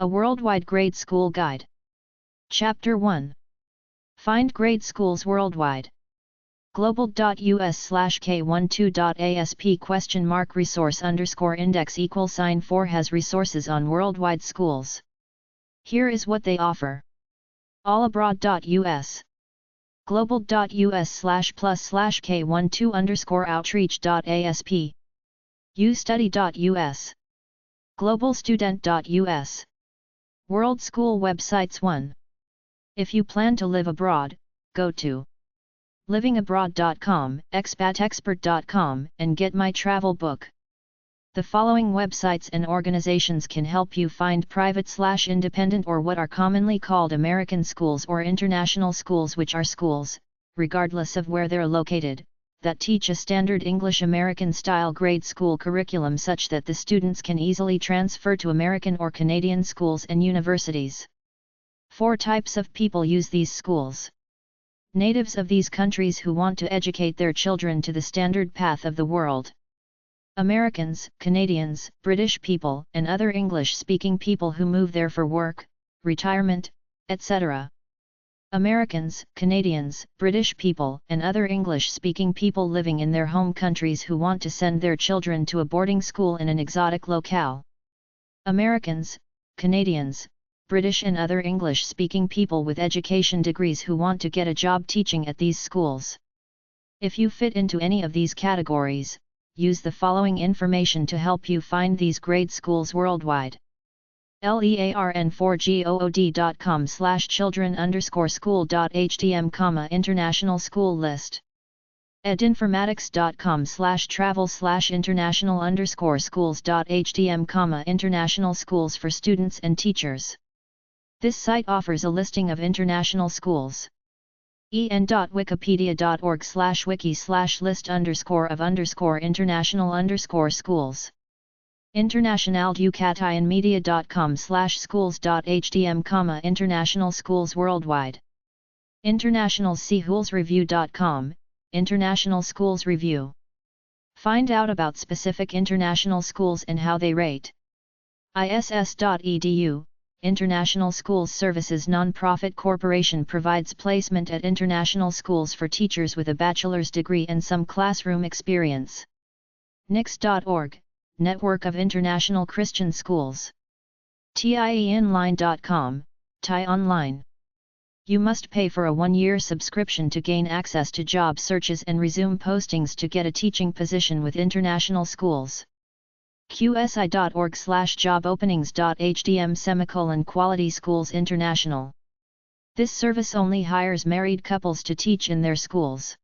A Worldwide Grade School Guide. Chapter 1. Find grade schools worldwide. global.us/k12.asp *resource_index=4 has resources on worldwide schools. Here is what they offer. allabroad.us. global.us/plus/k12_outreach.asp. ustudy.us. globalstudent.us. World School Websites 1. If you plan to live abroad, go to livingabroad.com, expatexpert.com, and get my travel book. The following websites and organizations can help you find private/independent or what are commonly called American schools or international schools, which are schools, regardless of where they're located, that teach a standard English American-style grade school curriculum such that the students can easily transfer to American or Canadian schools and universities. 4 types of people use these schools. Natives of these countries who want to educate their children to the standard path of the world. Americans, Canadians, British people, and other English-speaking people who move there for work, retirement, etc. Americans, Canadians, British people, and other English-speaking people living in their home countries who want to send their children to a boarding school in an exotic locale. Americans, Canadians, British and other English-speaking people with education degrees who want to get a job teaching at these schools. If you fit into any of these categories, use the following information to help you find these grade schools worldwide. learn4god.com/children_school.htm, international school list. edinformatics.com/travel/international_schools.htm, international schools for students and teachers. This site offers a listing of international schools. en.wikipedia.org/wiki/list_of_international_schools. internationalducatianmedia.com/schools.htm, international schools worldwide. internationalschoolsreview.com, international schools review. Find out about specific international schools and how they rate. iss.edu, International Schools Services non-profit corporation, provides placement at international schools for teachers with a bachelor's degree and some classroom experience. nix.org, Network of International Christian Schools. tieinline.com, TIE Online. You must pay for a 1-year subscription to gain access to job searches and resume postings to get a teaching position with international schools. qsi.org/jobopenings.htm, Quality Schools International. This service only hires married couples to teach in their schools.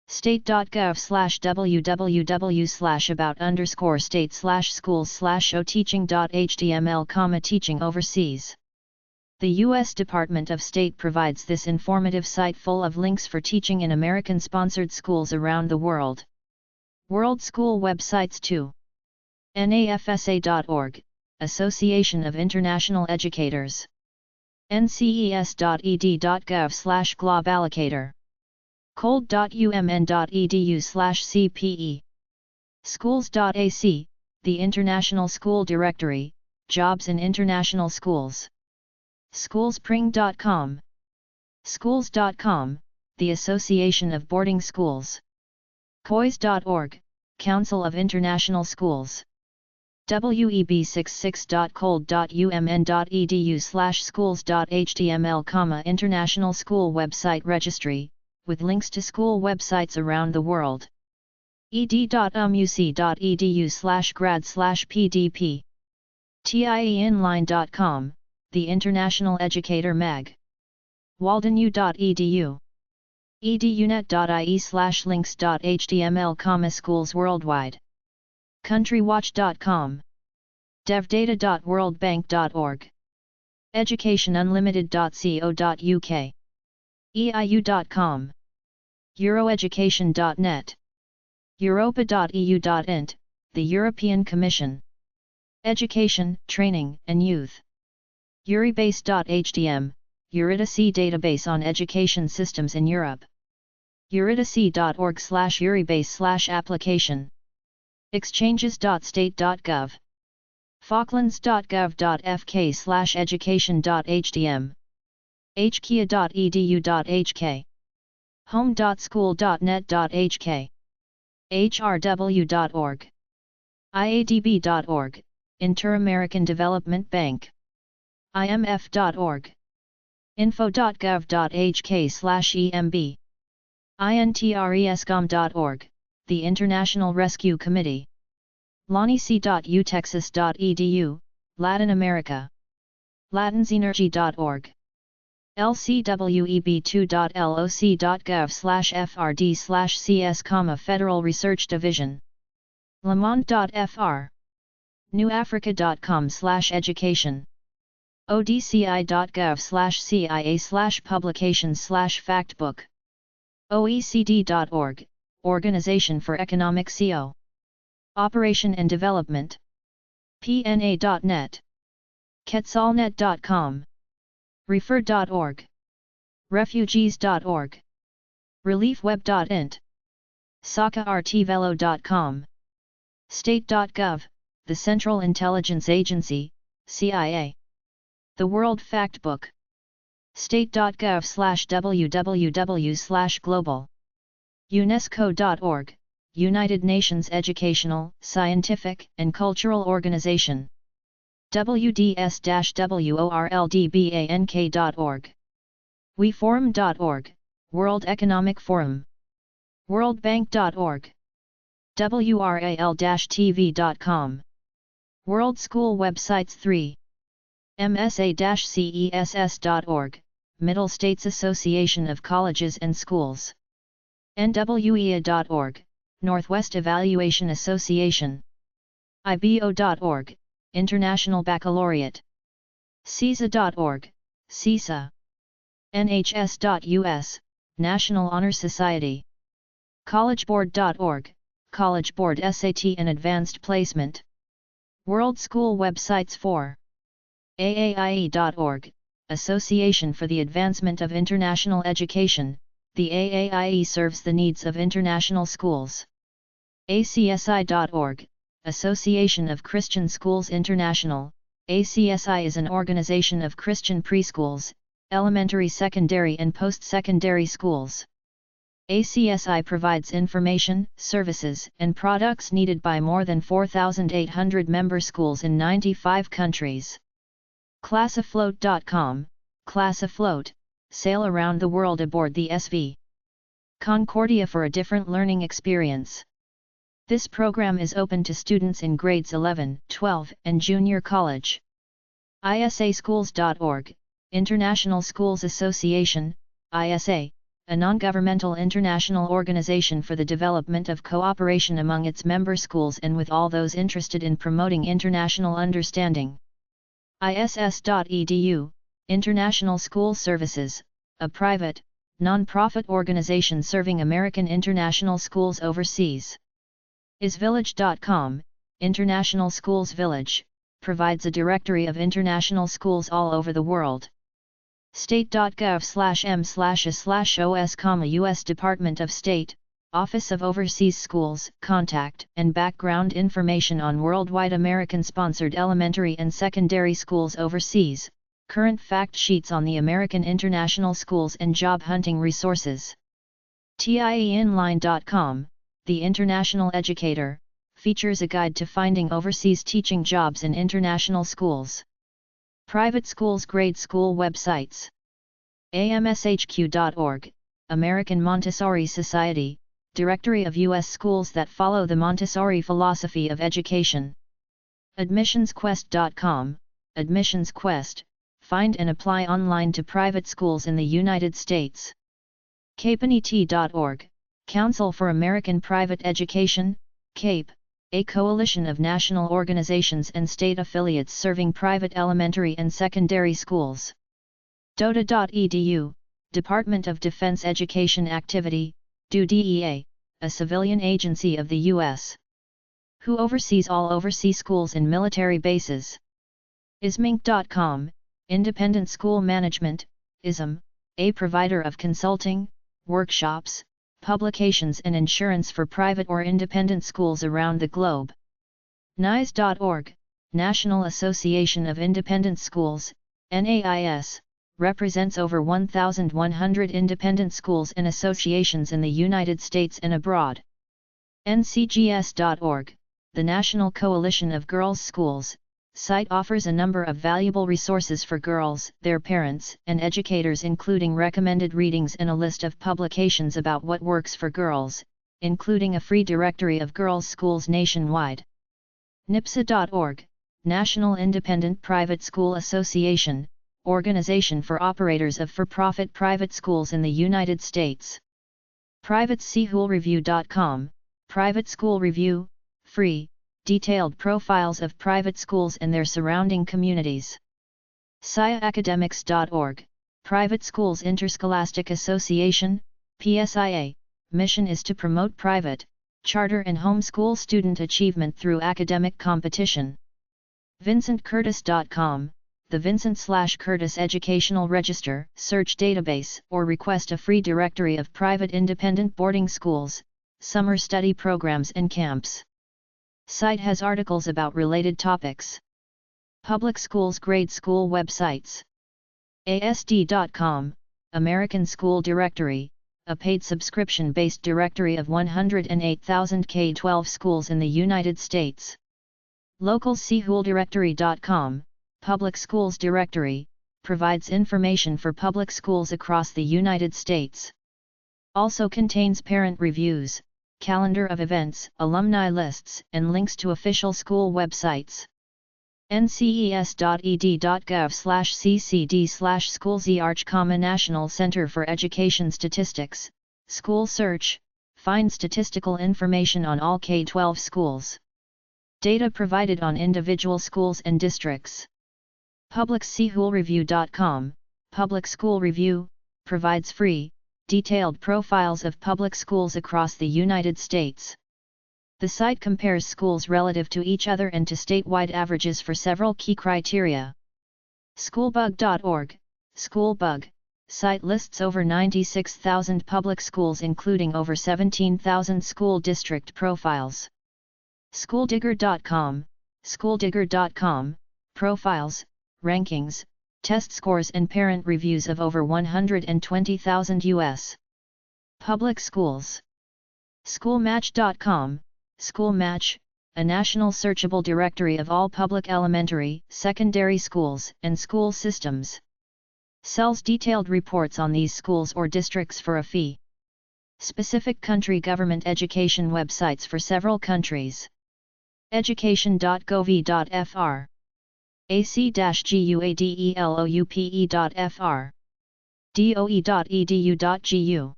state.gov/www/about_state/schools/teaching.html, teaching overseas. The U.S. Department of State provides this informative site full of links for teaching in American-sponsored schools around the world. World School Websites 2. nafsa.org, Association of International Educators. nces.ed.gov/globallocator. cold.umn.edu/cpe. schools.ac, the International School Directory, Jobs in International Schools. schoolspring.com. schools.com, the Association of Boarding Schools. cois.org, Council of International Schools. web66.cold.umn.edu/schools.html, International School Website Registry, with links to school websites around the world. ed.umuc.edu/grad/pdp. tieinline.com, the International Educator Mag. waldenu.edu. edunet.ie/links.html, schools worldwide. countrywatch.com. devdata.worldbank.org. educationunlimited.co.uk. eiu.com. euroeducation.net. europa.eu.int, the European Commission. Education, Training, and Youth. euribase.htm, Eurydice database on education systems in Europe. eurydice.org/euribase/application. exchanges.state.gov. falklands.gov.fk/education.hdm, hkia.edu.hk, home.school.net.hk, hrw.org, iadb.org, Inter-American Development Bank, imf.org, info.gov.hk/emb, intrescom.org, the International Rescue Committee, lanic.utexas.edu, Latin America, latinsenergy.org, lcweb2.loc.gov/frd/cs, Federal Research Division, lemonde.fr, newafrica.com/education, odci.gov/cia/publications/factbook, oecd.org, Organization for Economic Co. Operation and Development, pna.net, quetzalnet.com, refer.org, refugees.org, reliefweb.int, sacaartvelo.com, state.gov, the Central Intelligence Agency, CIA, the World Factbook, state.gov/www/global, unesco.org, United Nations Educational, Scientific, and Cultural Organization, wds-worldbank.org, weforum.org, World Economic Forum, worldbank.org, wral-tv.com, World School Websites 3, msa-cess.org, Middle States Association of Colleges and Schools, nwea.org, Northwest Evaluation Association, ibo.org, International Baccalaureate, CISA.org, CISA, nhs.us, National Honor Society, collegeboard.org, College Board SAT and Advanced Placement, World School Websites 4, AAIE.org, Association for the Advancement of International Education. The AAIE serves the needs of international schools. ACSI.org, Association of Christian Schools International. ACSI is an organization of Christian preschools, elementary, secondary and post-secondary schools. ACSI provides information, services, and products needed by more than 4,800 member schools in 95 countries. Classafloat.com, Class Afloat, sail around the world aboard the SV Concordia for a different learning experience. This program is open to students in grades 11, 12, and junior college. ISAschools.org, International Schools Association, ISA, a non-governmental international organization for the development of cooperation among its member schools and with all those interested in promoting international understanding. ISS.edu, International School Services, a private, non-profit organization serving American international schools overseas. IsVillage.com, International Schools Village, provides a directory of international schools all over the world. State.gov/m/a/os, U.S. Department of State, Office of Overseas Schools, contact and background information on worldwide American-sponsored elementary and secondary schools overseas, current fact sheets on the American international schools and job hunting resources. TIEInline.com, The International Educator, features a guide to finding overseas teaching jobs in international schools. Private schools grade school websites. AMSHQ.org, American Montessori Society, directory of U.S. schools that follow the Montessori philosophy of education. AdmissionsQuest.com, Admissions Quest, find and apply online to private schools in the United States. CAPENET.org, Council for American Private Education, CAPE, a coalition of national organizations and state affiliates serving private elementary and secondary schools. DOTA.edu, Department of Defense Education Activity, DoDEA, a civilian agency of the U.S. who oversees all overseas schools and military bases. ISMINC.com, Independent School Management, ISM, a provider of consulting, workshops, publications and insurance for private or independent schools around the globe. NISE.org, National Association of Independent Schools, NAIS, represents over 1,100 independent schools and associations in the United States and abroad. NCGS.org, the National Coalition of Girls' Schools, site offers a number of valuable resources for girls, their parents, and educators, including recommended readings and a list of publications about what works for girls, including a free directory of girls' schools nationwide. NIPSA.org, National Independent Private School Association, organization for operators of for-profit private schools in the United States. PrivateSchoolReview.com, Private School Review, free, detailed profiles of private schools and their surrounding communities. SciAcademics.org, Private Schools Interscholastic Association, PSIA, mission is to promote private, charter and homeschool student achievement through academic competition. VincentCurtis.com, the Vincent/Curtis Educational Register, search database, or request a free directory of private independent boarding schools, summer study programs and camps. Site has articles about related topics. Public schools grade school websites. ASD.com, American School Directory, a paid subscription-based directory of 108,000 K-12 schools in the United States. LocalSchoolDirectory.com, Public Schools Directory, provides information for public schools across the United States. Also contains parent reviews, calendar of events, alumni lists, and links to official school websites. nces.ed.gov/ccd/schoolsarch, National Center for Education Statistics, School Search, find statistical information on all K-12 schools. Data provided on individual schools and districts. PublicSchoolReview.com, Public School Review, provides free, detailed profiles of public schools across the United States. The site compares schools relative to each other and to statewide averages for several key criteria. Schoolbug.org, Schoolbug, site lists over 96,000 public schools including over 17,000 school district profiles. Schooldigger.com, Schooldigger.com, profiles, rankings, test scores and parent reviews of over 120,000 U.S. public schools. Schoolmatch.com, Schoolmatch, a national searchable directory of all public elementary, secondary schools and school systems. Sells detailed reports on these schools or districts for a fee. Specific country government education websites for several countries. Education.gov.fr, AC-GUADELOUPE.fr, DOE.edu.gu,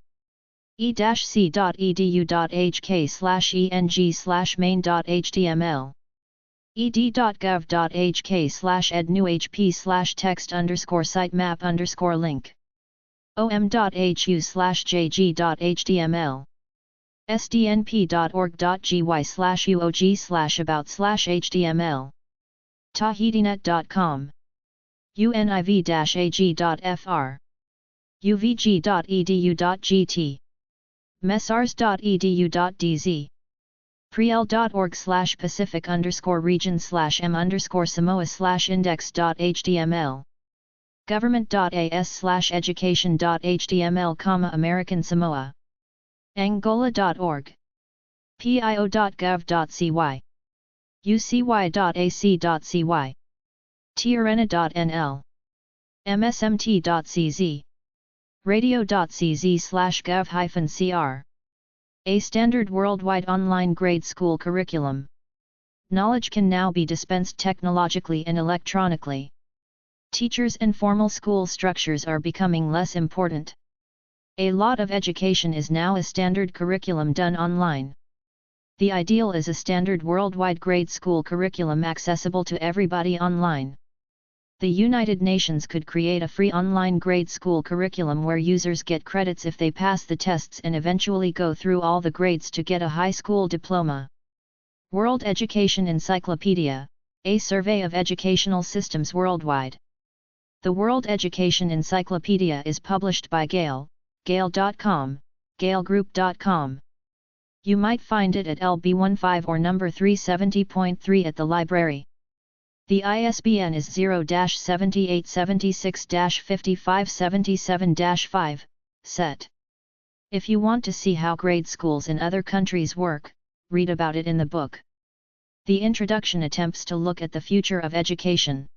e-c.edu.hk/eng/main.html, ed.gov.hk/ednewhp/text_sitemap_link, om.hu/jg.html, sdnp.org.gy/uog/about/html, tahitinet.com, univ-ag.fr, uvg.edu.gt, messars.edu.dz, priel.org/pacific_region/m_samoa/index.html, government.as/education.html, American Samoa, angola.org, pio.gov.cy, ucy.ac.cy, tiarena.nl, msmt.cz, radio.cz/gov-cr. A standard worldwide online grade school curriculum. Knowledge can now be dispensed technologically and electronically. Teachers and formal school structures are becoming less important. A lot of education is now a standard curriculum done online. The ideal is a standard worldwide grade school curriculum accessible to everybody online. The United Nations could create a free online grade school curriculum where users get credits if they pass the tests and eventually go through all the grades to get a high school diploma. World Education Encyclopedia, a survey of educational systems worldwide. The World Education Encyclopedia is published by Gale, Gale.com, GaleGroup.com. You might find it at LB15 or number 370.3 at the library. The ISBN is 0-7876-5577-5, set. If you want to see how grade schools in other countries work, read about it in the book. The introduction attempts to look at the future of education.